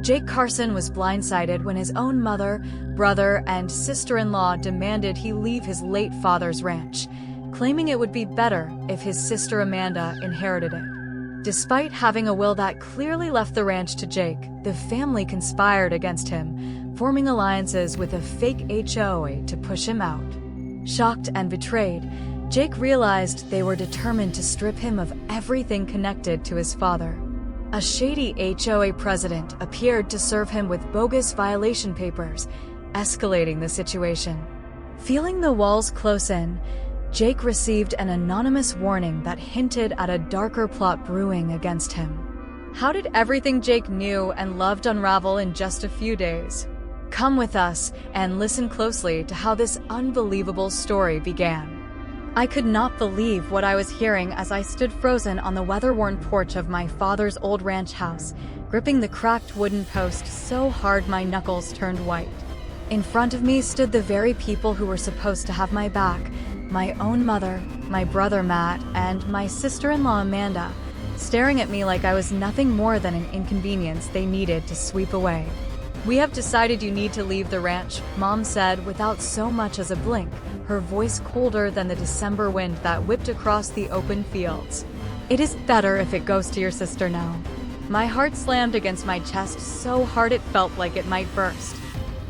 Jake Carson was blindsided when his own mother, brother, and sister-in-law demanded he leave his late father's ranch, claiming it would be better if his sister Amanda inherited it. Despite having a will that clearly left the ranch to Jake, the family conspired against him, forming alliances with a fake HOA to push him out. Shocked and betrayed, Jake realized they were determined to strip him of everything connected to his father. A shady HOA president appeared to serve him with bogus violation papers, escalating the situation. Feeling the walls close in, Jake received an anonymous warning that hinted at a darker plot brewing against him. How did everything Jake knew and loved unravel in just a few days? Come with us and listen closely to how this unbelievable story began. I could not believe what I was hearing as I stood frozen on the weather-worn porch of my father's old ranch house, gripping the cracked wooden post so hard my knuckles turned white. In front of me stood the very people who were supposed to have my back, my own mother, my brother Matt, and my sister-in-law Amanda, staring at me like I was nothing more than an inconvenience they needed to sweep away. "We have decided you need to leave the ranch," Mom said without so much as a blink, her voice colder than the December wind that whipped across the open fields. "It is better if it goes to your sister now." My heart slammed against my chest so hard it felt like it might burst.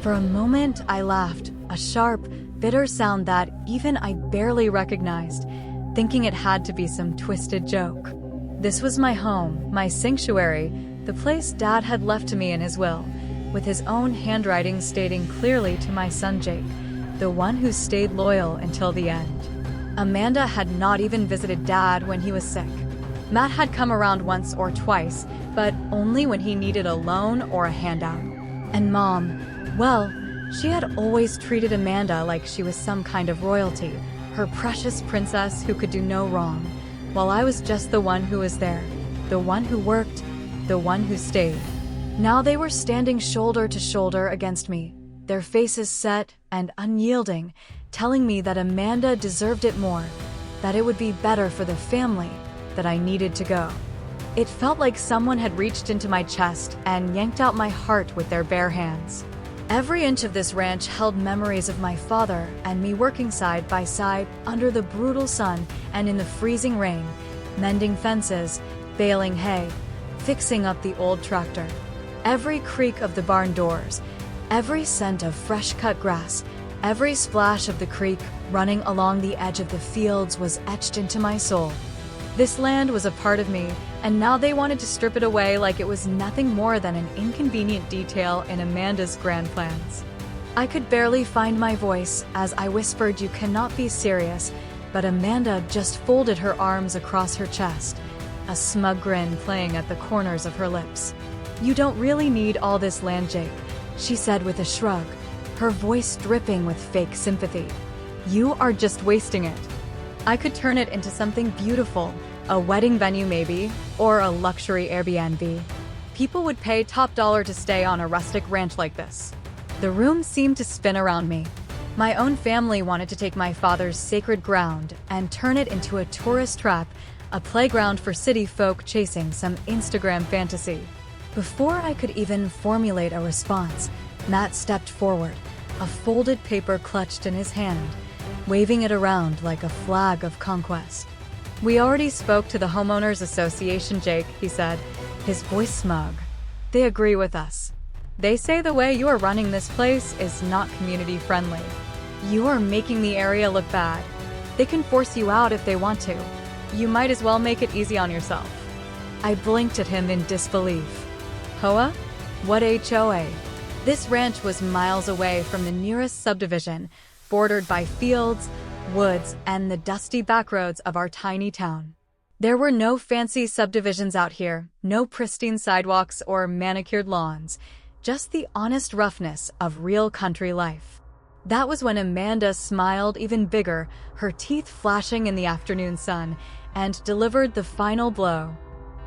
For a moment, I laughed, a sharp, bitter sound that even I barely recognized, thinking it had to be some twisted joke. This was my home, my sanctuary, the place Dad had left to me in his will, with his own handwriting stating clearly to my son Jake, the one who stayed loyal until the end. Amanda had not even visited Dad when he was sick. Matt had come around once or twice, but only when he needed a loan or a handout. And Mom, well, she had always treated Amanda like she was some kind of royalty, her precious princess who could do no wrong, while I was just the one who was there, the one who worked, the one who stayed. Now they were standing shoulder to shoulder against me, their faces set and unyielding, telling me that Amanda deserved it more, that it would be better for the family, that I needed to go. It felt like someone had reached into my chest and yanked out my heart with their bare hands. Every inch of this ranch held memories of my father and me working side by side under the brutal sun and in the freezing rain, mending fences, baling hay, fixing up the old tractor. Every creak of the barn doors, every scent of fresh-cut grass, every splash of the creek running along the edge of the fields was etched into my soul. This land was a part of me, and now they wanted to strip it away like it was nothing more than an inconvenient detail in Amanda's grand plans. I could barely find my voice as I whispered, "You cannot be serious," but Amanda just folded her arms across her chest, a smug grin playing at the corners of her lips. "You don't really need all this land, Jake," she said with a shrug, her voice dripping with fake sympathy. "You are just wasting it. I could turn it into something beautiful, a wedding venue maybe, or a luxury Airbnb. People would pay top dollar to stay on a rustic ranch like this." The room seemed to spin around me. My own family wanted to take my father's sacred ground and turn it into a tourist trap, a playground for city folk chasing some Instagram fantasy. Before I could even formulate a response, Matt stepped forward, a folded paper clutched in his hand, waving it around like a flag of conquest. "We already spoke to the homeowners association, Jake," he said, his voice smug. "They agree with us. They say the way you are running this place is not community friendly. You are making the area look bad. They can force you out if they want to. You might as well make it easy on yourself." I blinked at him in disbelief. HOA? What HOA? This ranch was miles away from the nearest subdivision, bordered by fields, woods, and the dusty backroads of our tiny town. There were no fancy subdivisions out here, no pristine sidewalks or manicured lawns, just the honest roughness of real country life. That was when Amanda smiled even bigger, her teeth flashing in the afternoon sun, and delivered the final blow.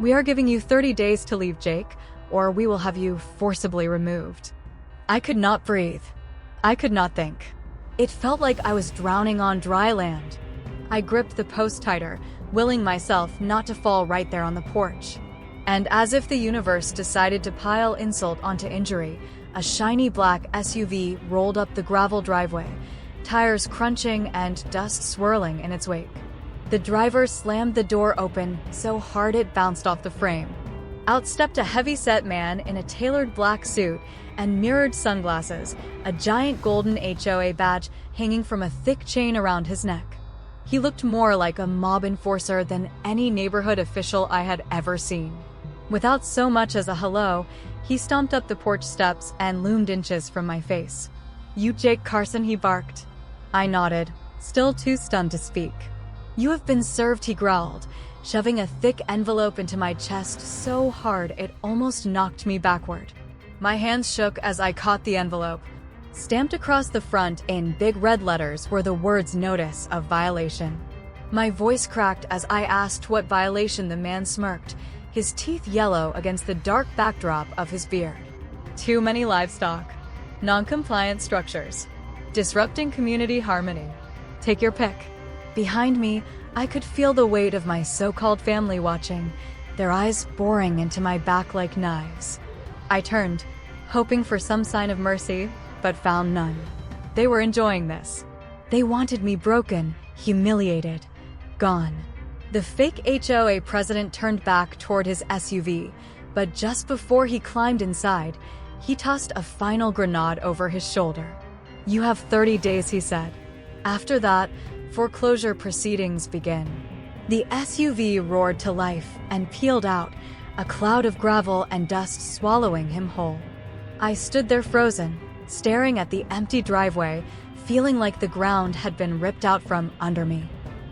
"We are giving you 30 days to leave, Jake, or we will have you forcibly removed." I could not breathe. I could not think. It felt like I was drowning on dry land. I gripped the post tighter, willing myself not to fall right there on the porch. And as if the universe decided to pile insult onto injury, a shiny black SUV rolled up the gravel driveway, tires crunching and dust swirling in its wake. The driver slammed the door open so hard it bounced off the frame. Out stepped a heavy-set man in a tailored black suit and mirrored sunglasses, a giant golden HOA badge hanging from a thick chain around his neck. He looked more like a mob enforcer than any neighborhood official I had ever seen. Without so much as a hello, he stomped up the porch steps and loomed inches from my face. "You Jake Carson," he barked. I nodded, still too stunned to speak. "You have been served," he growled, shoving a thick envelope into my chest so hard it almost knocked me backward. My hands shook as I caught the envelope. Stamped across the front in big red letters were the words "Notice of Violation." My voice cracked as I asked what violation. The man smirked, his teeth yellow against the dark backdrop of his beard. "Too many livestock. Non-compliant structures. Disrupting community harmony. Take your pick." Behind me, I could feel the weight of my so-called family watching, their eyes boring into my back like knives. I turned, hoping for some sign of mercy, but found none. They were enjoying this. They wanted me broken, humiliated, gone. The fake HOA president turned back toward his SUV, but just before he climbed inside, he tossed a final grenade over his shoulder. "You have 30 days, he said. After that, foreclosure proceedings begin." The SUV roared to life and peeled out, a cloud of gravel and dust swallowing him whole. I stood there frozen, staring at the empty driveway, feeling like the ground had been ripped out from under me.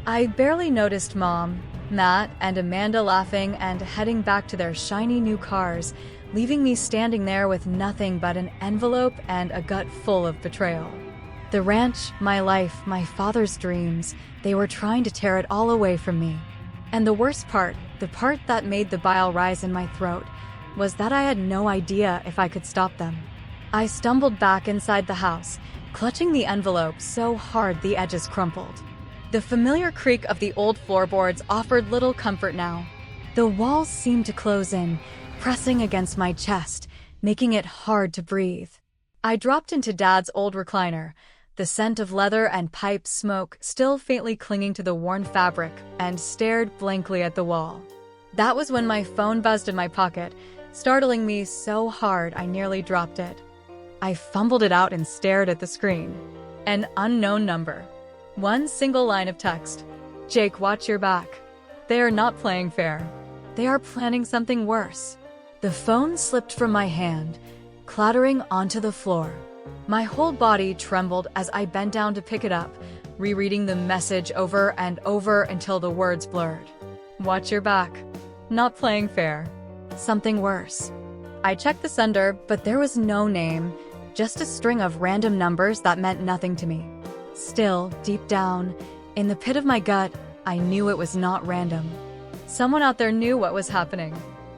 I barely noticed Mom, Matt, and Amanda laughing and heading back to their shiny new cars, leaving me standing there with nothing but an envelope and a gut full of betrayal. The ranch, my life, my father's dreams, they were trying to tear it all away from me. And the worst part, the part that made the bile rise in my throat, was that I had no idea if I could stop them. I stumbled back inside the house, clutching the envelope so hard the edges crumpled. The familiar creak of the old floorboards offered little comfort now. The walls seemed to close in, pressing against my chest, making it hard to breathe. I dropped into Dad's old recliner, the scent of leather and pipe smoke still faintly clinging to the worn fabric, and stared blankly at the wall. That was when my phone buzzed in my pocket, startling me so hard I nearly dropped it. I fumbled it out and stared at the screen. An unknown number. One single line of text. "Jake, watch your back. They are not playing fair. They are planning something worse." The phone slipped from my hand, clattering onto the floor. My whole body trembled as I bent down to pick it up, rereading the message over and over until the words blurred. "Watch your back. Not playing fair. Something worse." I checked the sender, but there was no name, just a string of random numbers that meant nothing to me. Still, deep down, in the pit of my gut, I knew it was not random. Someone out there knew what was happening.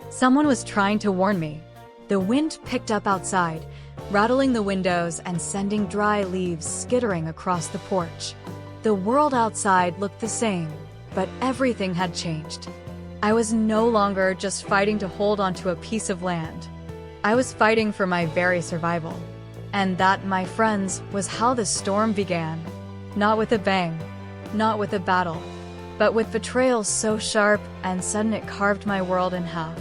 Someone was trying to warn me. The wind picked up outside, rattling the windows and sending dry leaves skittering across the porch. The world outside looked the same, but everything had changed. I was no longer just fighting to hold onto a piece of land. I was fighting for my very survival. And that, my friends, was how the storm began. Not with a bang, not with a battle, but with betrayal so sharp and sudden it carved my world in half.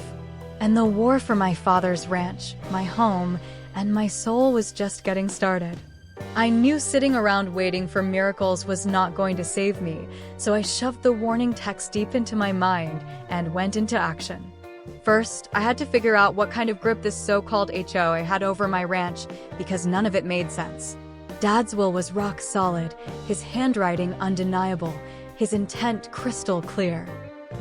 And the war for my father's ranch, my home, and my soul was just getting started. I knew sitting around waiting for miracles was not going to save me, so I shoved the warning text deep into my mind and went into action. First, I had to figure out what kind of grip this so-called HOA had over my ranch, because none of it made sense. Dad's will was rock solid, his handwriting undeniable, his intent crystal clear.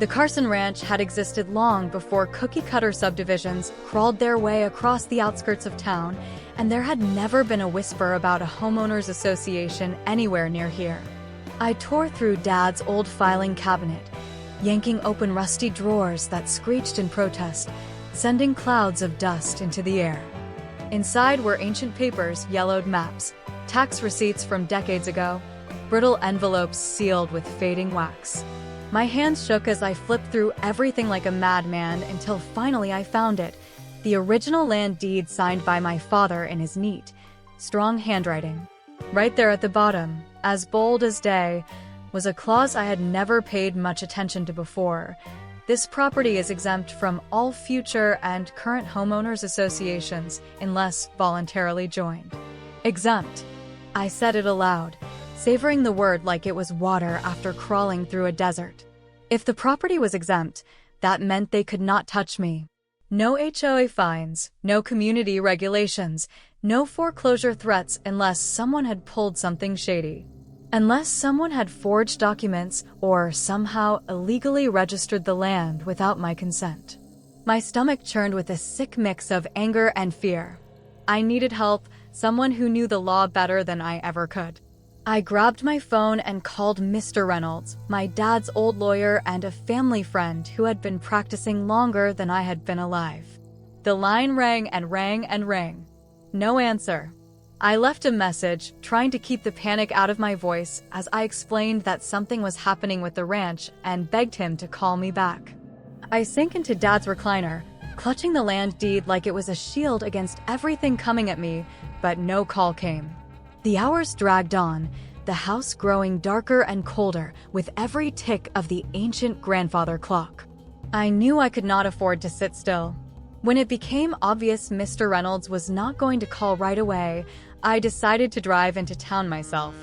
The Carson Ranch had existed long before cookie-cutter subdivisions crawled their way across the outskirts of town, and there had never been a whisper about a homeowners association anywhere near here. I tore through Dad's old filing cabinet, yanking open rusty drawers that screeched in protest, sending clouds of dust into the air. Inside were ancient papers, yellowed maps, tax receipts from decades ago, brittle envelopes sealed with fading wax. My hands shook as I flipped through everything like a madman until finally I found it. The original land deed signed by my father in his neat, strong handwriting. Right there at the bottom, as bold as day, was a clause I had never paid much attention to before. This property is exempt from all future and current homeowners associations unless voluntarily joined. Exempt. I said it aloud, savoring the word like it was water after crawling through a desert. If the property was exempt, that meant they could not touch me. No HOA fines, no community regulations, no foreclosure threats unless someone had pulled something shady. Unless someone had forged documents or somehow illegally registered the land without my consent. My stomach churned with a sick mix of anger and fear. I needed help, someone who knew the law better than I ever could. I grabbed my phone and called Mr. Reynolds, my dad's old lawyer and a family friend who had been practicing longer than I had been alive. The line rang and rang and rang. No answer. I left a message, trying to keep the panic out of my voice as I explained that something was happening with the ranch and begged him to call me back. I sank into Dad's recliner, clutching the land deed like it was a shield against everything coming at me, but no call came. The hours dragged on, the house growing darker and colder with every tick of the ancient grandfather clock. I knew I could not afford to sit still. When it became obvious Mr. Reynolds was not going to call right away, I decided to drive into town myself.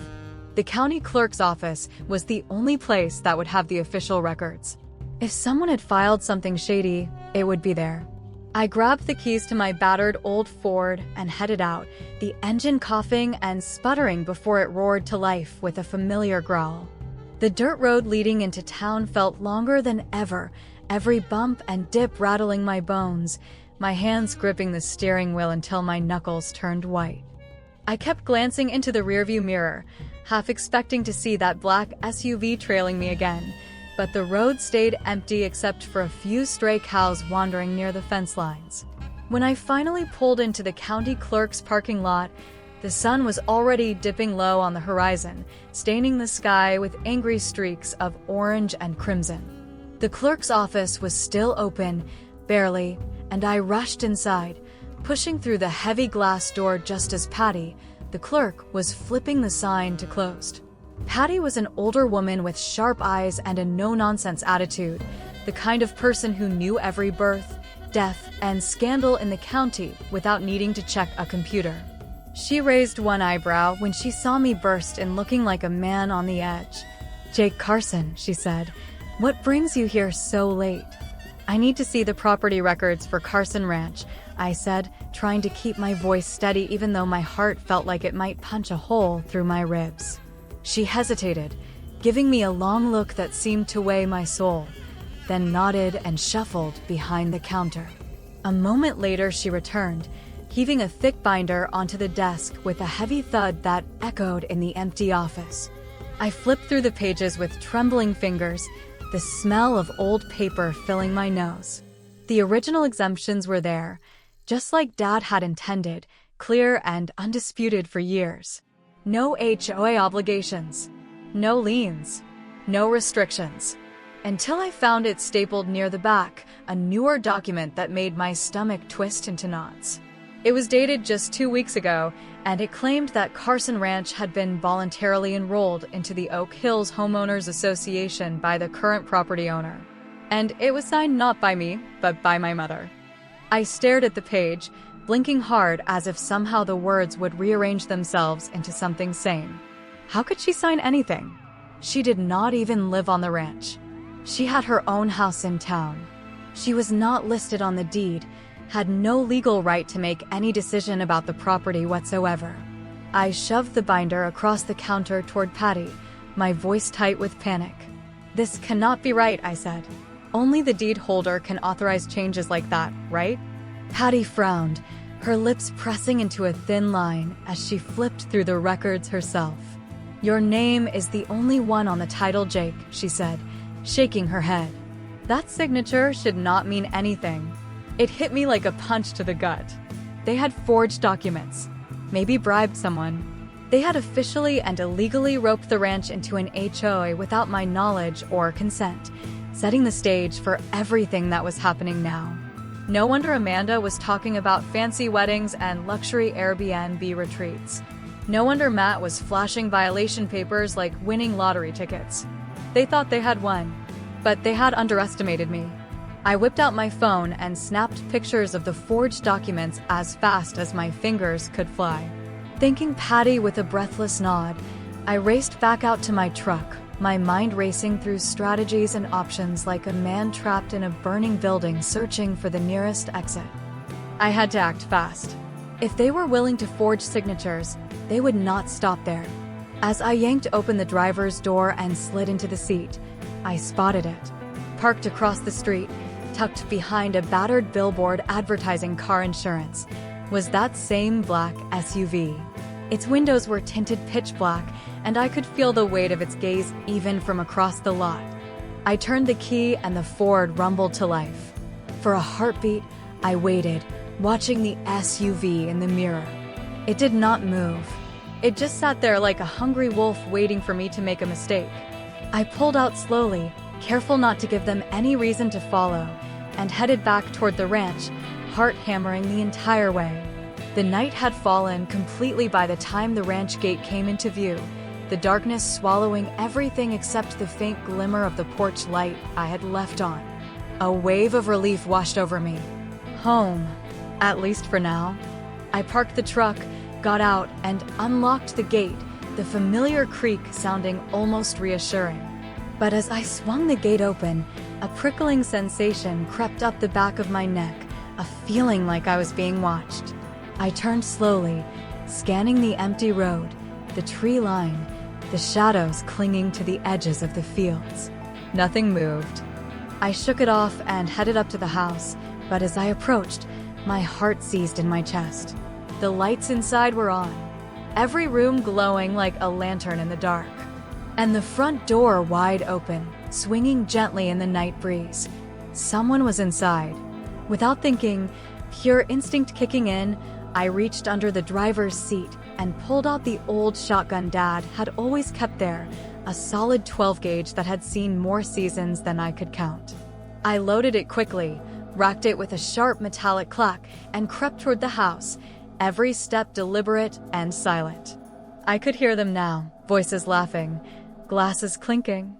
The county clerk's office was the only place that would have the official records. If someone had filed something shady, it would be there. I grabbed the keys to my battered old Ford and headed out, the engine coughing and sputtering before it roared to life with a familiar growl. The dirt road leading into town felt longer than ever, every bump and dip rattling my bones, my hands gripping the steering wheel until my knuckles turned white. I kept glancing into the rearview mirror, half expecting to see that black SUV trailing me again, but the road stayed empty except for a few stray cows wandering near the fence lines. When I finally pulled into the county clerk's parking lot, the sun was already dipping low on the horizon, staining the sky with angry streaks of orange and crimson. The clerk's office was still open, barely, and I rushed inside, pushing through the heavy glass door just as Patty, the clerk, was flipping the sign to closed. Patty was an older woman with sharp eyes and a no-nonsense attitude, the kind of person who knew every birth, death, and scandal in the county without needing to check a computer. She raised one eyebrow when she saw me burst in looking like a man on the edge. "Jake Carson," she said, "what brings you here so late?" "I need to see the property records for Carson Ranch," I said, trying to keep my voice steady even though my heart felt like it might punch a hole through my ribs. She hesitated, giving me a long look that seemed to weigh my soul, then nodded and shuffled behind the counter. A moment later she returned, heaving a thick binder onto the desk with a heavy thud that echoed in the empty office. I flipped through the pages with trembling fingers, the smell of old paper filling my nose. The original exemptions were there, just like Dad had intended, clear and undisputed for years. No HOA obligations, no liens, no restrictions. Until I found it stapled near the back, a newer document that made my stomach twist into knots. It was dated just 2 weeks ago, and it claimed that Carson Ranch had been voluntarily enrolled into the Oak Hills Homeowners Association by the current property owner. And it was signed not by me, but by my mother. I stared at the page, blinking hard as if somehow the words would rearrange themselves into something sane. How could she sign anything? She did not even live on the ranch. She had her own house in town. She was not listed on the deed, had no legal right to make any decision about the property whatsoever. I shoved the binder across the counter toward Patty, my voice tight with panic. "This cannot be right," I said. "Only the deed holder can authorize changes like that, right?" Patty frowned, her lips pressing into a thin line as she flipped through the records herself. "Your name is the only one on the title, Jake," she said, shaking her head. That signature should not mean anything. It hit me like a punch to the gut. They had forged documents, maybe bribed someone. They had officially and illegally roped the ranch into an HOA without my knowledge or consent, setting the stage for everything that was happening now. No wonder Amanda was talking about fancy weddings and luxury Airbnb retreats. No wonder Matt was flashing violation papers like winning lottery tickets. They thought they had won, but they had underestimated me. I whipped out my phone and snapped pictures of the forged documents as fast as my fingers could fly. Thanking Patty with a breathless nod, I raced back out to my truck, my mind racing through strategies and options like a man trapped in a burning building searching for the nearest exit. I had to act fast. If they were willing to forge signatures, they would not stop there. As I yanked open the driver's door and slid into the seat, I spotted it. Parked across the street, tucked behind a battered billboard advertising car insurance, was that same black SUV. Its windows were tinted pitch black, and I could feel the weight of its gaze even from across the lot. I turned the key and the Ford rumbled to life. For a heartbeat, I waited, watching the SUV in the mirror. It did not move. It just sat there like a hungry wolf waiting for me to make a mistake. I pulled out slowly, careful not to give them any reason to follow, and headed back toward the ranch, heart hammering the entire way. The night had fallen completely by the time the ranch gate came into view, the darkness swallowing everything except the faint glimmer of the porch light I had left on. A wave of relief washed over me. Home, at least for now. I parked the truck, got out, and unlocked the gate, the familiar creak sounding almost reassuring. But as I swung the gate open, a prickling sensation crept up the back of my neck, a feeling like I was being watched. I turned slowly, scanning the empty road, the tree line, the shadows clinging to the edges of the fields. Nothing moved. I shook it off and headed up to the house, but as I approached, my heart seized in my chest. The lights inside were on, every room glowing like a lantern in the dark, and the front door wide open, swinging gently in the night breeze. Someone was inside. Without thinking, pure instinct kicking in, I reached under the driver's seat and pulled out the old shotgun Dad had always kept there, a solid 12-gauge that had seen more seasons than I could count. I loaded it quickly, racked it with a sharp metallic clack, and crept toward the house, every step deliberate and silent. I could hear them now, voices laughing, glasses clinking,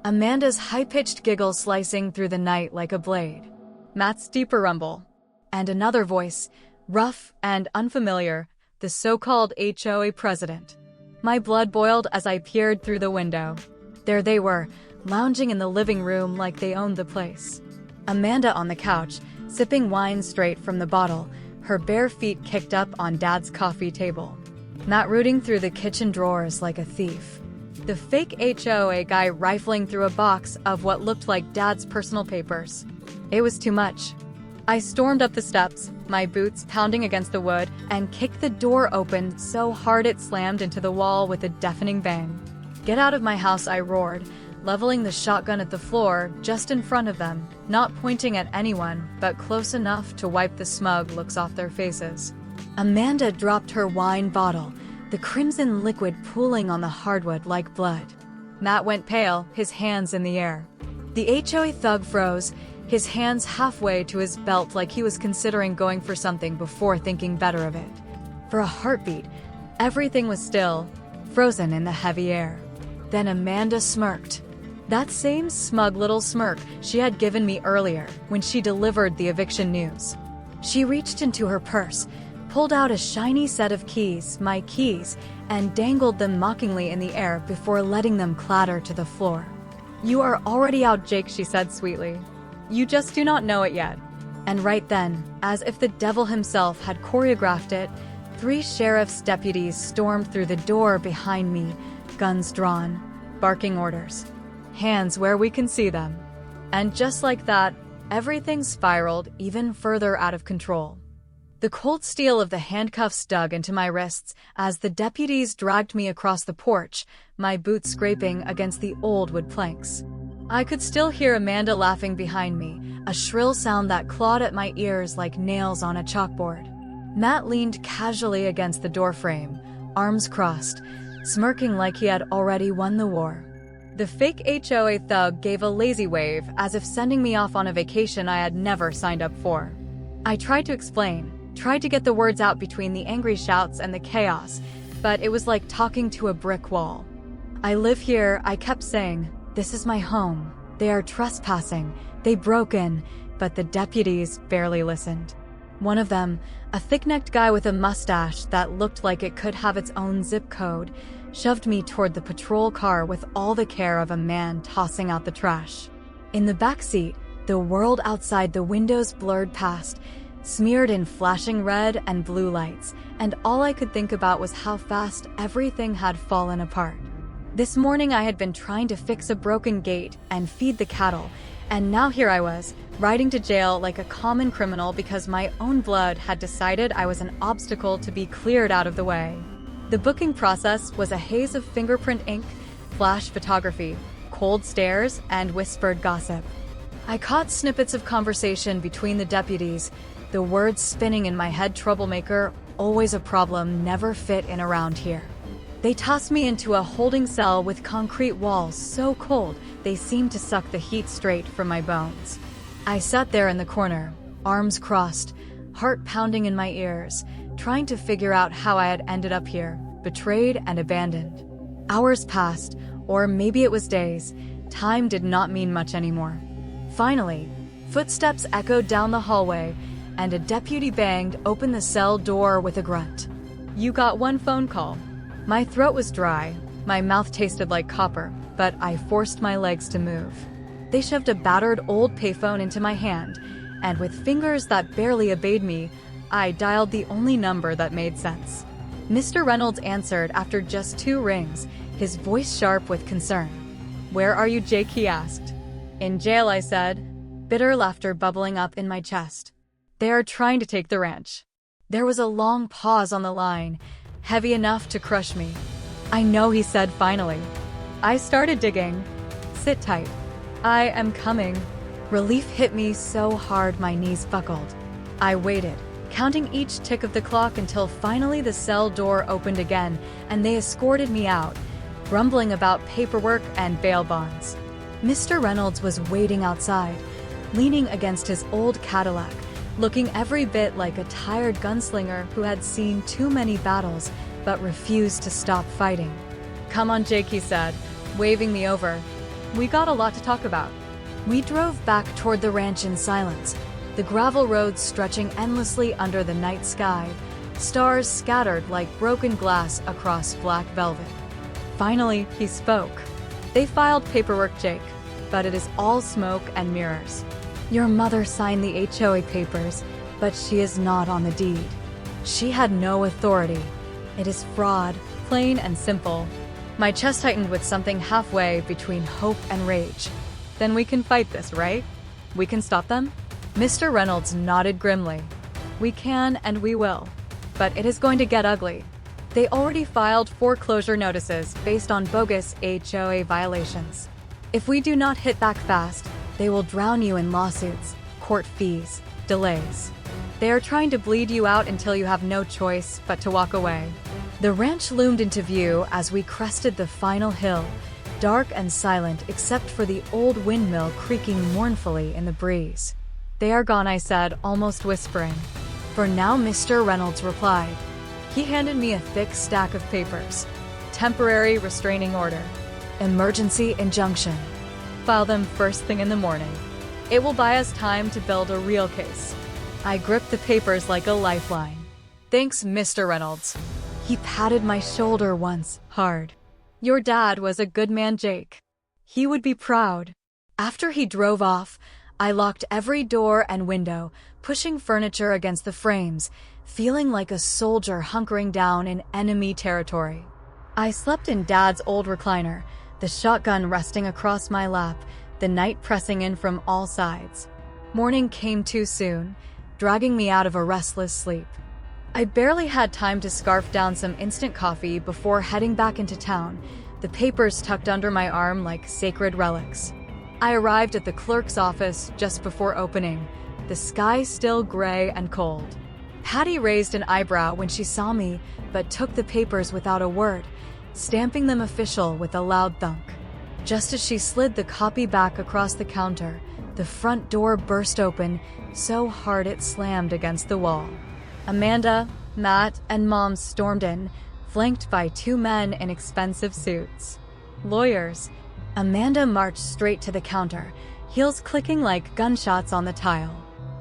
Amanda's high-pitched giggle slicing through the night like a blade, Matt's deeper rumble, and another voice, rough and unfamiliar, the so-called HOA president. My blood boiled as I peered through the window. There they were, lounging in the living room like they owned the place. Amanda on the couch, sipping wine straight from the bottle, her bare feet kicked up on Dad's coffee table. Matt rooting through the kitchen drawers like a thief. The fake HOA guy rifling through a box of what looked like Dad's personal papers. It was too much. I stormed up the steps, my boots pounding against the wood, and kicked the door open so hard it slammed into the wall with a deafening bang. "Get out of my house," I roared, leveling the shotgun at the floor just in front of them, not pointing at anyone, but close enough to wipe the smug looks off their faces. Amanda dropped her wine bottle, the crimson liquid pooling on the hardwood like blood. Matt went pale, his hands in the air. The HOA thug froze, his hands halfway to his belt like he was considering going for something before thinking better of it. For a heartbeat, everything was still, frozen in the heavy air. Then Amanda smirked. That same smug little smirk she had given me earlier when she delivered the eviction news. She reached into her purse, pulled out a shiny set of keys, my keys, and dangled them mockingly in the air before letting them clatter to the floor. "You are already out, Jake," she said sweetly. "You just do not know it yet." And right then, as if the devil himself had choreographed it, 3 sheriff's deputies stormed through the door behind me, guns drawn, barking orders. Hands where we can see them. And just like that, everything spiraled even further out of control. The cold steel of the handcuffs dug into my wrists as the deputies dragged me across the porch, my boots scraping against the old wood planks. I could still hear Amanda laughing behind me, a shrill sound that clawed at my ears like nails on a chalkboard. Matt leaned casually against the doorframe, arms crossed, smirking like he had already won the war. The fake HOA thug gave a lazy wave, as if sending me off on a vacation I had never signed up for. I tried to explain, tried to get the words out between the angry shouts and the chaos, but it was like talking to a brick wall. "I live here," I kept saying. "This is my home. They are trespassing. They broke in," but the deputies barely listened. One of them, a thick-necked guy with a mustache that looked like it could have its own zip code, shoved me toward the patrol car with all the care of a man tossing out the trash. In the back seat, the world outside the windows blurred past, smeared in flashing red and blue lights, and all I could think about was how fast everything had fallen apart. This morning I had been trying to fix a broken gate and feed the cattle, and now here I was, riding to jail like a common criminal because my own blood had decided I was an obstacle to be cleared out of the way. The booking process was a haze of fingerprint ink, flash photography, cold stares, and whispered gossip. I caught snippets of conversation between the deputies, the words spinning in my head: troublemaker, always a problem, never fit in around here. They tossed me into a holding cell with concrete walls so cold they seemed to suck the heat straight from my bones. I sat there in the corner, arms crossed, heart pounding in my ears, trying to figure out how I had ended up here, betrayed and abandoned. Hours passed, or maybe it was days. Time did not mean much anymore. Finally, footsteps echoed down the hallway, and a deputy banged open the cell door with a grunt. "You got one phone call." My throat was dry, my mouth tasted like copper, but I forced my legs to move. They shoved a battered old payphone into my hand, and with fingers that barely obeyed me, I dialed the only number that made sense. Mr. Reynolds answered after just 2 rings, his voice sharp with concern. "Where are you, Jake?" he asked. "In jail," I said, bitter laughter bubbling up in my chest. "They are trying to take the ranch." There was a long pause on the line, heavy enough to crush me. "I know," he said finally. I started digging. "Sit tight. I am coming." Relief hit me so hard my knees buckled. I waited, counting each tick of the clock until finally the cell door opened again and they escorted me out, grumbling about paperwork and bail bonds. Mr. Reynolds was waiting outside, leaning against his old Cadillac, looking every bit like a tired gunslinger who had seen too many battles but refused to stop fighting. "Come on, Jake," he said, waving me over. "We got a lot to talk about." We drove back toward the ranch in silence, the gravel roads stretching endlessly under the night sky, stars scattered like broken glass across black velvet. Finally, he spoke. "They filed paperwork, Jake, but it is all smoke and mirrors. Your mother signed the HOA papers, but she is not on the deed. She had no authority. It is fraud, plain and simple." My chest tightened with something halfway between hope and rage. "Then we can fight this, right? We can stop them?" Mr. Reynolds nodded grimly. "We can and we will. But it is going to get ugly. They already filed foreclosure notices based on bogus HOA violations. If we do not hit back fast, they will drown you in lawsuits, court fees, delays. They are trying to bleed you out until you have no choice but to walk away." The ranch loomed into view as we crested the final hill, dark and silent except for the old windmill creaking mournfully in the breeze. "They are gone," I said, almost whispering. "For now," Mr. Reynolds replied. He handed me a thick stack of papers. "Temporary restraining order. Emergency injunction. File them first thing in the morning. It will buy us time to build a real case." I gripped the papers like a lifeline. "Thanks, Mr. Reynolds." He patted my shoulder once, hard. "Your dad was a good man, Jake. He would be proud." After he drove off, I locked every door and window, pushing furniture against the frames, feeling like a soldier hunkering down in enemy territory. I slept in Dad's old recliner, the shotgun resting across my lap, the night pressing in from all sides. Morning came too soon, dragging me out of a restless sleep. I barely had time to scarf down some instant coffee before heading back into town, the papers tucked under my arm like sacred relics. I arrived at the clerk's office just before opening, the sky still gray and cold. Patty raised an eyebrow when she saw me, but took the papers without a word, stamping them official with a loud thunk. Just as she slid the copy back across the counter, the front door burst open so hard it slammed against the wall. Amanda, Matt, and Mom stormed in, flanked by 2 men in expensive suits. Lawyers. Amanda marched straight to the counter, heels clicking like gunshots on the tile.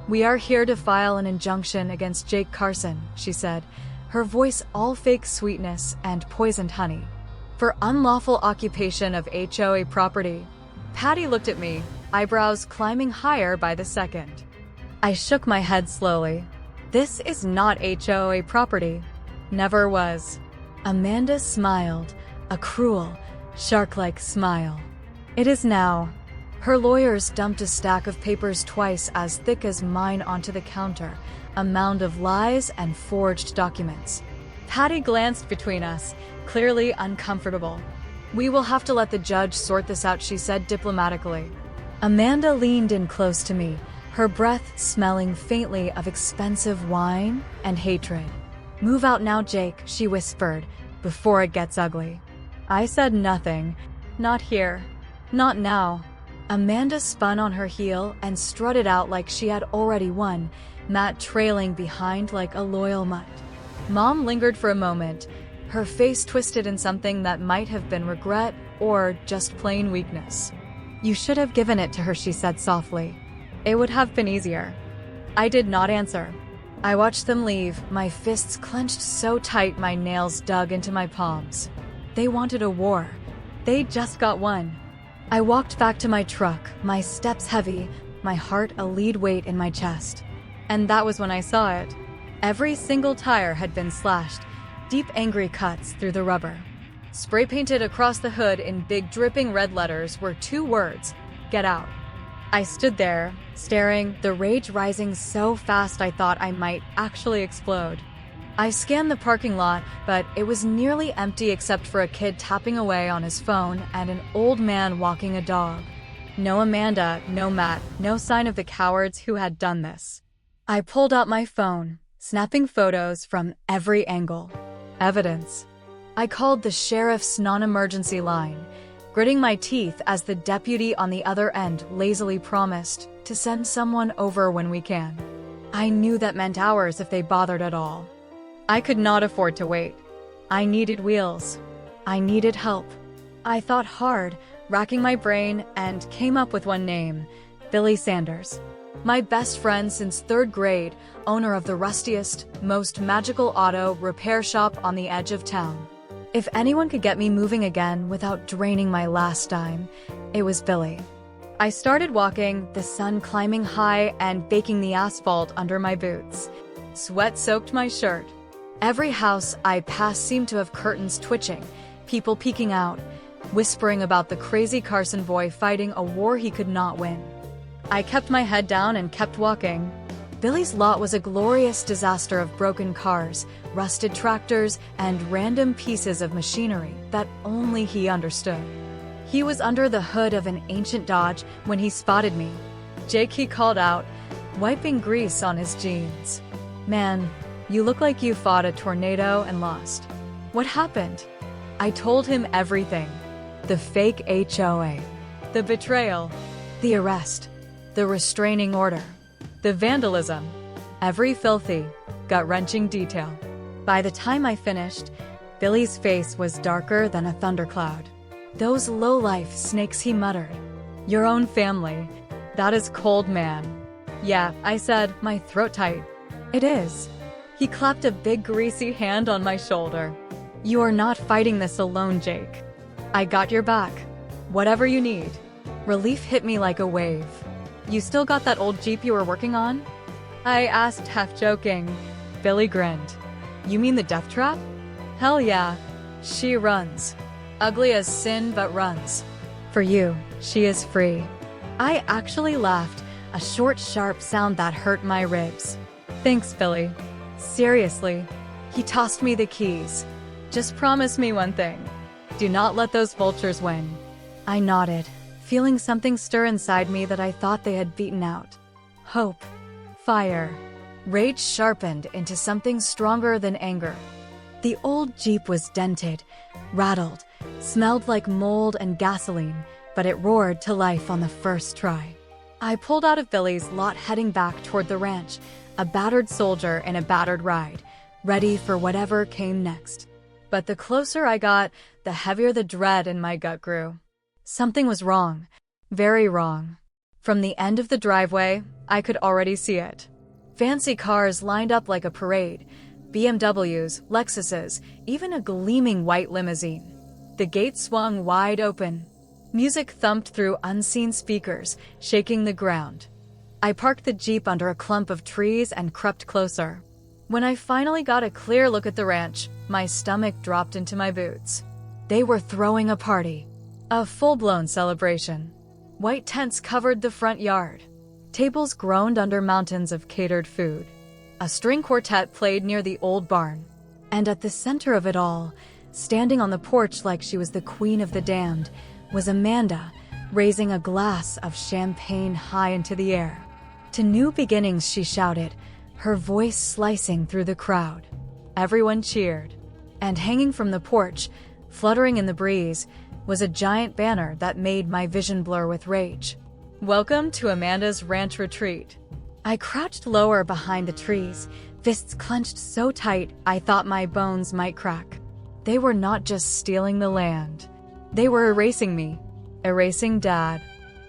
"We are here to file an injunction against Jake Carson," she said, her voice all fake sweetness and poisoned honey, "for unlawful occupation of HOA property." Patty looked at me, eyebrows climbing higher by the second. I shook my head slowly. "This is not HOA property. Never was." Amanda smiled, a cruel, shark-like smile. "It is now." Her lawyers dumped a stack of papers twice as thick as mine onto the counter, a mound of lies and forged documents. Patty glanced between us, clearly uncomfortable. "We will have to let the judge sort this out," she said diplomatically. Amanda leaned in close to me, her breath smelling faintly of expensive wine and hatred. "Move out now, Jake," she whispered, "before it gets ugly." I said nothing. "Not here. Not now." Amanda spun on her heel and strutted out like she had already won, Matt trailing behind like a loyal mutt. Mom lingered for a moment, her face twisted in something that might have been regret or just plain weakness. "You should have given it to her," she said softly. "It would have been easier." I did not answer. I watched them leave, my fists clenched so tight my nails dug into my palms. They wanted a war. They just got one. I walked back to my truck, my steps heavy, my heart a lead weight in my chest. And that was when I saw it. Every single tire had been slashed, deep angry cuts through the rubber. Spray painted across the hood in big dripping red letters were 2 words: "Get out." I stood there, staring, the rage rising so fast I thought I might actually explode. I scanned the parking lot, but it was nearly empty except for a kid tapping away on his phone and an old man walking a dog. No Amanda, no Matt, no sign of the cowards who had done this. I pulled out my phone, snapping photos from every angle. Evidence. I called the sheriff's non-emergency line, gritting my teeth as the deputy on the other end lazily promised to send someone over when we can. I knew that meant hours if they bothered at all. I could not afford to wait. I needed wheels. I needed help. I thought hard, racking my brain, and came up with one name: Billy Sanders. My best friend since 3rd grade, owner of the rustiest, most magical auto repair shop on the edge of town. If anyone could get me moving again without draining my last dime, it was Billy. I started walking, the sun climbing high and baking the asphalt under my boots. Sweat soaked my shirt. Every house I passed seemed to have curtains twitching, people peeking out, whispering about the crazy Carson boy fighting a war he could not win. I kept my head down and kept walking. Billy's lot was a glorious disaster of broken cars, rusted tractors, and random pieces of machinery that only he understood. He was under the hood of an ancient Dodge when he spotted me. "Jake," he called out, wiping grease on his jeans. "Man, you look like you fought a tornado and lost. What happened?" I told him everything. The fake HOA, the betrayal, the arrest, the restraining order, the vandalism, every filthy, gut-wrenching detail. By the time I finished, Billy's face was darker than a thundercloud. "Those low-life snakes," he muttered. "Your own family. That is cold, man." "Yeah," I said, my throat tight. "It is." He clapped a big greasy hand on my shoulder. "You are not fighting this alone, Jake. I got your back. Whatever you need." Relief hit me like a wave. "You still got that old Jeep you were working on?" I asked, half joking. Billy grinned. "You mean the death trap?" "Hell yeah. She runs. Ugly as sin, but runs. For you, she is free." I actually laughed, a short, sharp sound that hurt my ribs. "Thanks, Billy. Seriously." He tossed me the keys. "Just promise me one thing. Do not let those vultures win." I nodded, feeling something stir inside me that I thought they had beaten out. Hope. Fire. Rage sharpened into something stronger than anger. The old Jeep was dented, rattled, smelled like mold and gasoline, but it roared to life on the first try. I pulled out of Billy's lot heading back toward the ranch, a battered soldier in a battered ride, ready for whatever came next. But the closer I got, the heavier the dread in my gut grew. Something was wrong, very wrong. From the end of the driveway, I could already see it. Fancy cars lined up like a parade, BMWs, Lexuses, even a gleaming white limousine. The gate swung wide open. Music thumped through unseen speakers, shaking the ground. I parked the Jeep under a clump of trees and crept closer. When I finally got a clear look at the ranch, my stomach dropped into my boots. They were throwing a party. A full-blown celebration. White tents covered the front yard. Tables groaned under mountains of catered food. A string quartet played near the old barn. And at the center of it all, standing on the porch like she was the queen of the damned, was Amanda, raising a glass of champagne high into the air. To new beginnings, she shouted, her voice slicing through the crowd. Everyone cheered. And hanging from the porch, fluttering in the breeze, was a giant banner that made my vision blur with rage. Welcome to Amanda's Ranch Retreat. I crouched lower behind the trees, fists clenched so tight I thought my bones might crack. They were not just stealing the land. They were erasing me, erasing Dad,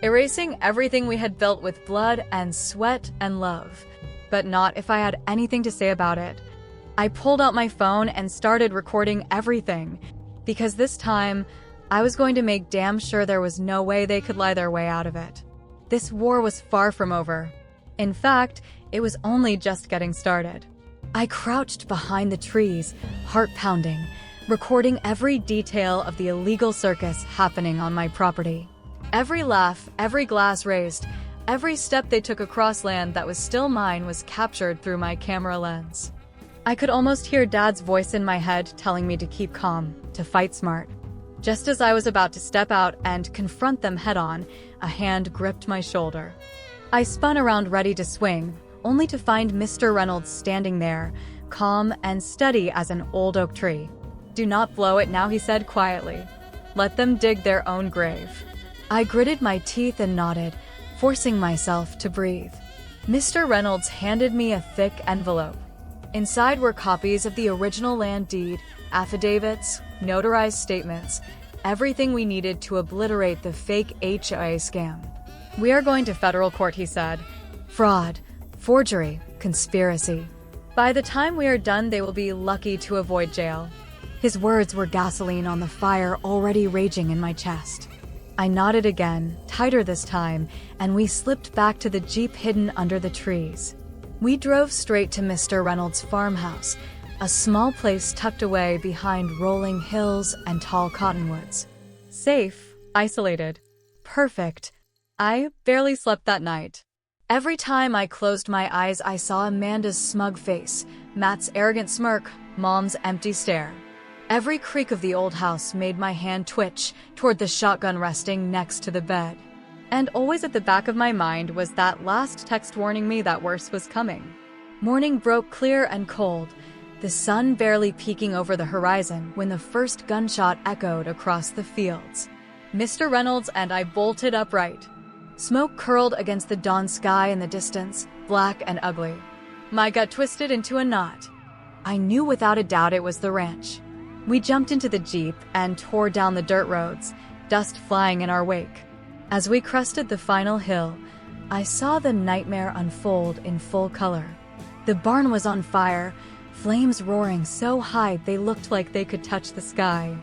erasing everything we had built with blood and sweat and love. But not if I had anything to say about it. I pulled out my phone and started recording everything, because this time, I was going to make damn sure there was no way they could lie their way out of it. This war was far from over. In fact, it was only just getting started. I crouched behind the trees, heart pounding, recording every detail of the illegal circus happening on my property. Every laugh, every glass raised, every step they took across land that was still mine was captured through my camera lens. I could almost hear Dad's voice in my head telling me to keep calm, to fight smart. Just as I was about to step out and confront them head-on, a hand gripped my shoulder. I spun around ready to swing, only to find Mr. Reynolds standing there, calm and steady as an old oak tree. "Do not blow it now," he said quietly. "Let them dig their own grave." I gritted my teeth and nodded, forcing myself to breathe. Mr. Reynolds handed me a thick envelope. Inside were copies of the original land deed, affidavits, notarized statements, everything we needed to obliterate the fake HOA scam. "We are going to federal court," he said. "Fraud, forgery, conspiracy. By the time we are done, they will be lucky to avoid jail." His words were gasoline on the fire already raging in my chest. I nodded again, tighter this time, and we slipped back to the Jeep hidden under the trees. We drove straight to Mr. Reynolds' farmhouse, a small place tucked away behind rolling hills and tall cottonwoods. Safe, isolated, perfect. I barely slept that night. Every time I closed my eyes, I saw Amanda's smug face, Matt's arrogant smirk, Mom's empty stare. Every creak of the old house made my hand twitch toward the shotgun resting next to the bed. And always at the back of my mind was that last text warning me that worse was coming. Morning broke clear and cold, the sun barely peeking over the horizon when the first gunshot echoed across the fields. Mr. Reynolds and I bolted upright. Smoke curled against the dawn sky in the distance, black and ugly. My gut twisted into a knot. I knew without a doubt it was the ranch. We jumped into the Jeep and tore down the dirt roads, dust flying in our wake. As we crested the final hill, I saw the nightmare unfold in full color. The barn was on fire, flames roaring so high they looked like they could touch the sky.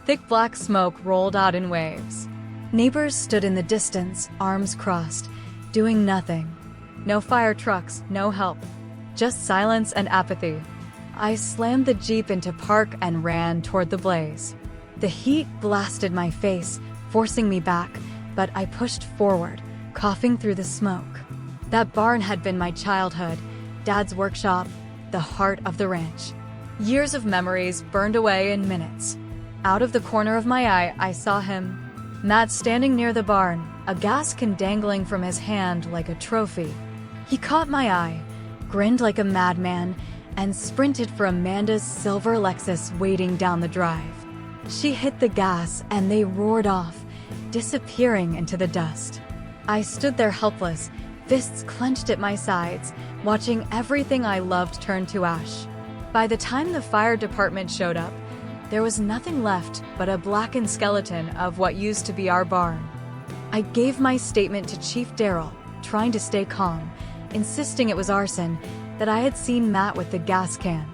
Thick black smoke rolled out in waves. Neighbors stood in the distance, arms crossed, doing nothing. No fire trucks, no help. Just silence and apathy. I slammed the Jeep into park and ran toward the blaze. The heat blasted my face, forcing me back, but I pushed forward, coughing through the smoke. That barn had been my childhood, Dad's workshop, the heart of the ranch. Years of memories burned away in minutes. Out of the corner of my eye, I saw him. Matt standing near the barn, a gas can dangling from his hand like a trophy. He caught my eye, grinned like a madman, and sprinted for Amanda's silver Lexus waiting down the drive. She hit the gas and they roared off, disappearing into the dust. I stood there helpless, fists clenched at my sides, watching everything I loved turn to ash. By the time the fire department showed up, there was nothing left but a blackened skeleton of what used to be our barn. I gave my statement to Chief Darrell, trying to stay calm, insisting it was arson, that I had seen Matt with the gas can.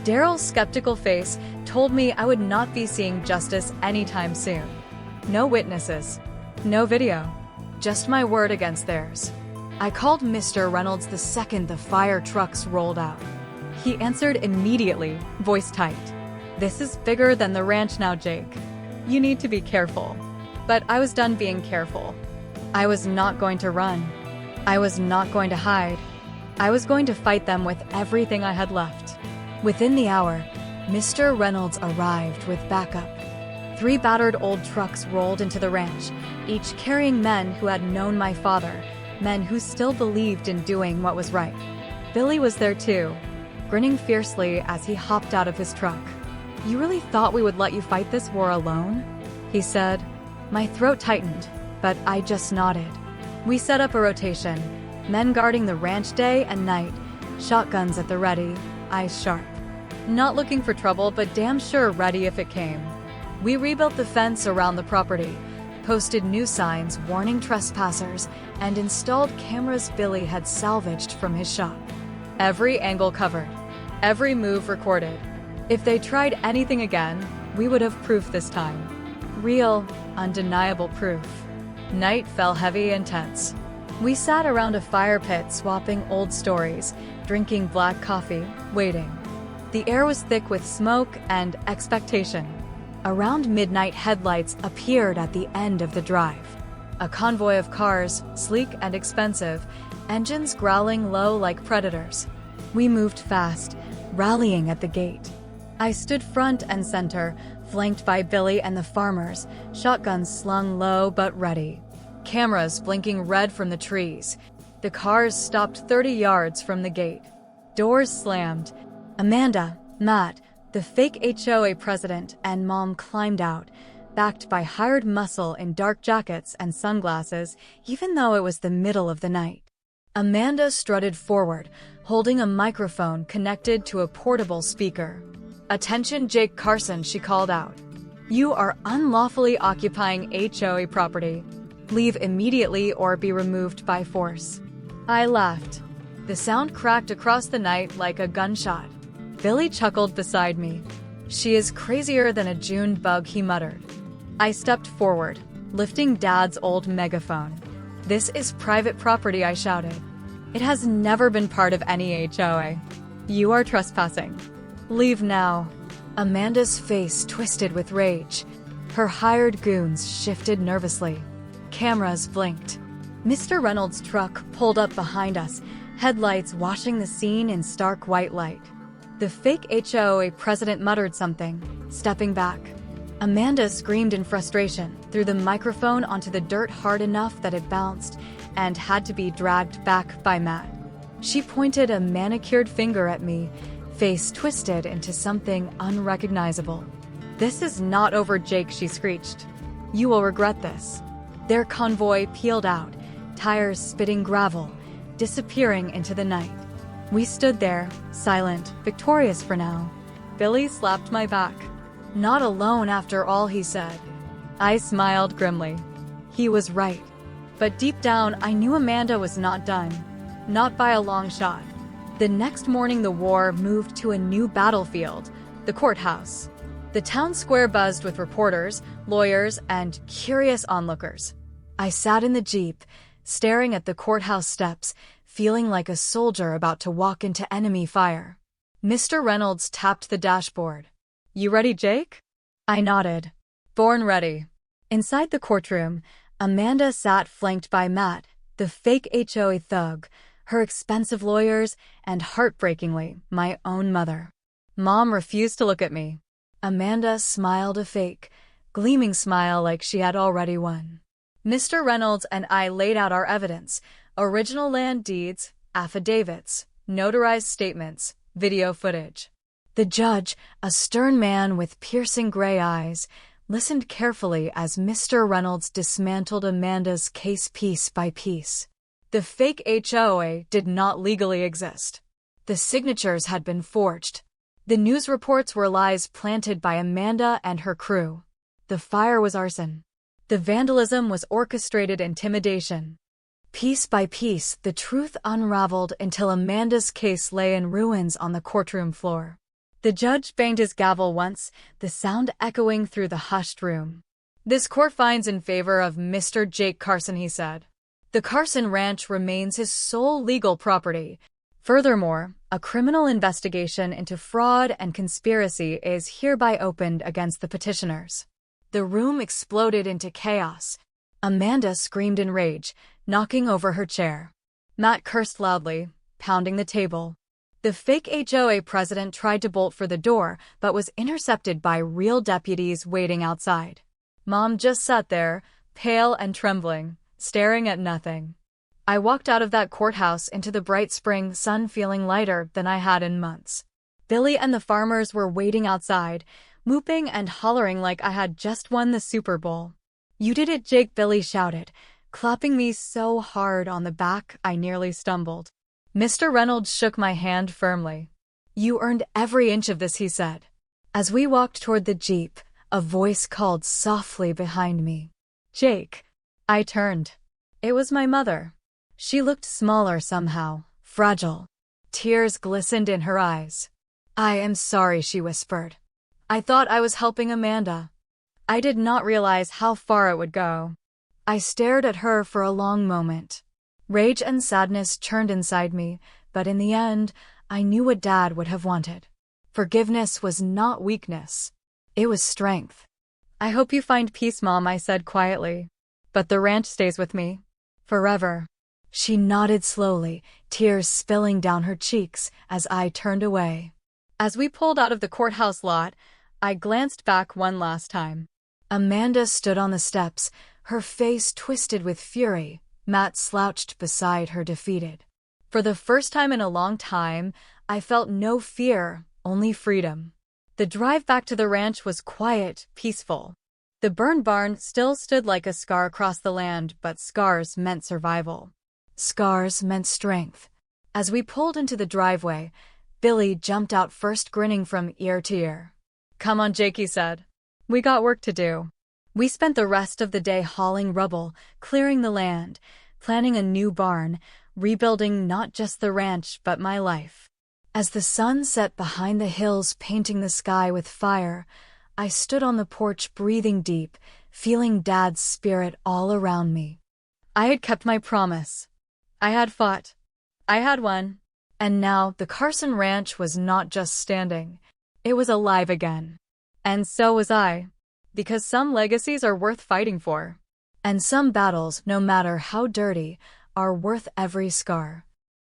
Darrell's skeptical face told me I would not be seeing justice anytime soon. No witnesses, no video, just my word against theirs. I called Mr. Reynolds the second the fire trucks rolled out. He answered immediately, voice tight. "This is bigger than the ranch now, Jake. You need to be careful." But I was done being careful. I was not going to run. I was not going to hide. I was going to fight them with everything I had left. Within the hour, Mr. Reynolds arrived with backup. 3 battered old trucks rolled into the ranch, each carrying men who had known my father, men who still believed in doing what was right. Billy was there too, grinning fiercely as he hopped out of his truck. "You really thought we would let you fight this war alone?" he said. My throat tightened, but I just nodded. We set up a rotation, men guarding the ranch day and night, shotguns at the ready, eyes sharp. Not looking for trouble, but damn sure ready if it came. We rebuilt the fence around the property, posted new signs warning trespassers, and installed cameras Billy had salvaged from his shop. Every angle covered, every move recorded. If they tried anything again, we would have proof this time. Real, undeniable proof. Night fell heavy and tense. We sat around a fire pit swapping old stories, drinking black coffee, waiting. The air was thick with smoke and expectation. Around midnight, headlights appeared at the end of the drive. A convoy of cars, sleek and expensive, engines growling low like predators. We moved fast, rallying at the gate. I stood front and center, flanked by Billy and the farmers, shotguns slung low but ready. Cameras blinking red from the trees. The cars stopped 30 yards from the gate. Doors slammed. Amanda, Matt, the fake HOA president, and Mom climbed out, backed by hired muscle in dark jackets and sunglasses, even though it was the middle of the night. Amanda strutted forward, holding a microphone connected to a portable speaker. "Attention, Jake Carson," she called out. "You are unlawfully occupying HOA property. Leave immediately or be removed by force." I laughed. The sound cracked across the night like a gunshot. Billy chuckled beside me. "She is crazier than a June bug," he muttered. I stepped forward, lifting Dad's old megaphone. "This is private property," I shouted. "It has never been part of any HOA. You are trespassing. Leave now." Amanda's face twisted with rage. Her hired goons shifted nervously. Cameras blinked. Mr. Reynolds' truck pulled up behind us, headlights washing the scene in stark white light. The fake HOA president muttered something, stepping back. Amanda screamed in frustration, threw the microphone onto the dirt hard enough that it bounced, and had to be dragged back by Matt. She pointed a manicured finger at me, face twisted into something unrecognizable. "This is not over, Jake," she screeched. "You will regret this." Their convoy peeled out, tires spitting gravel, disappearing into the night. We stood there, silent, victorious for now. Billy slapped my back. "Not alone after all," he said. I smiled grimly. He was right. But deep down, I knew Amanda was not done. Not by a long shot. The next morning, the war moved to a new battlefield, the courthouse. The town square buzzed with reporters, lawyers, and curious onlookers. I sat in the Jeep, staring at the courthouse steps, feeling like a soldier about to walk into enemy fire. Mr. Reynolds tapped the dashboard. "You ready, Jake?" I nodded. "Born ready." Inside the courtroom, Amanda sat flanked by Matt, the fake HOA thug, her expensive lawyers, and heartbreakingly, my own mother. Mom refused to look at me. Amanda smiled a fake, gleaming smile like she had already won. Mr. Reynolds and I laid out our evidence, original land deeds, affidavits, notarized statements, video footage. The judge, a stern man with piercing gray eyes, listened carefully as Mr. Reynolds dismantled Amanda's case piece by piece. The fake HOA did not legally exist. The signatures had been forged. The news reports were lies planted by Amanda and her crew. The fire was arson. The vandalism was orchestrated intimidation. Piece by piece, the truth unraveled until Amanda's case lay in ruins on the courtroom floor. The judge banged his gavel once, the sound echoing through the hushed room. "This court finds in favor of Mr. Jake Carson," he said. "The Carson Ranch remains his sole legal property. Furthermore, a criminal investigation into fraud and conspiracy is hereby opened against the petitioners." The room exploded into chaos. Amanda screamed in rage, knocking over her chair. Matt cursed loudly, pounding the table. The fake HOA president tried to bolt for the door, but was intercepted by real deputies waiting outside. Mom just sat there, pale and trembling, staring at nothing. I walked out of that courthouse into the bright spring sun feeling lighter than I had in months. Billy and the farmers were waiting outside, whooping and hollering like I had just won the Super Bowl. "You did it, Jake," Billy shouted, clapping me so hard on the back I nearly stumbled. Mr. Reynolds shook my hand firmly. "You earned every inch of this," he said. As we walked toward the Jeep, a voice called softly behind me. "Jake." I turned. It was my mother. She looked smaller somehow, fragile. Tears glistened in her eyes. "I am sorry," she whispered. "I thought I was helping Amanda. I did not realize how far it would go." I stared at her for a long moment. Rage and sadness churned inside me, but in the end, I knew what Dad would have wanted. Forgiveness was not weakness. It was strength. "I hope you find peace, Mom," I said quietly. "But the ranch stays with me. Forever." She nodded slowly, tears spilling down her cheeks as I turned away. As we pulled out of the courthouse lot, I glanced back one last time. Amanda stood on the steps, her face twisted with fury. Matt slouched beside her, defeated. For the first time in a long time, I felt no fear, only freedom. The drive back to the ranch was quiet, peaceful. The burned barn still stood like a scar across the land, but scars meant survival. Scars meant strength. As we pulled into the driveway, Billy jumped out first, grinning from ear to ear. "Come on, Jake," he said. "We got work to do." We spent the rest of the day hauling rubble, clearing the land, planning a new barn, rebuilding not just the ranch but my life. As the sun set behind the hills, painting the sky with fire, I stood on the porch breathing deep, feeling Dad's spirit all around me. I had kept my promise. I had fought. I had won. And now the Carson Ranch was not just standing. It was alive again. And so was I. Because some legacies are worth fighting for. And some battles, no matter how dirty, are worth every scar.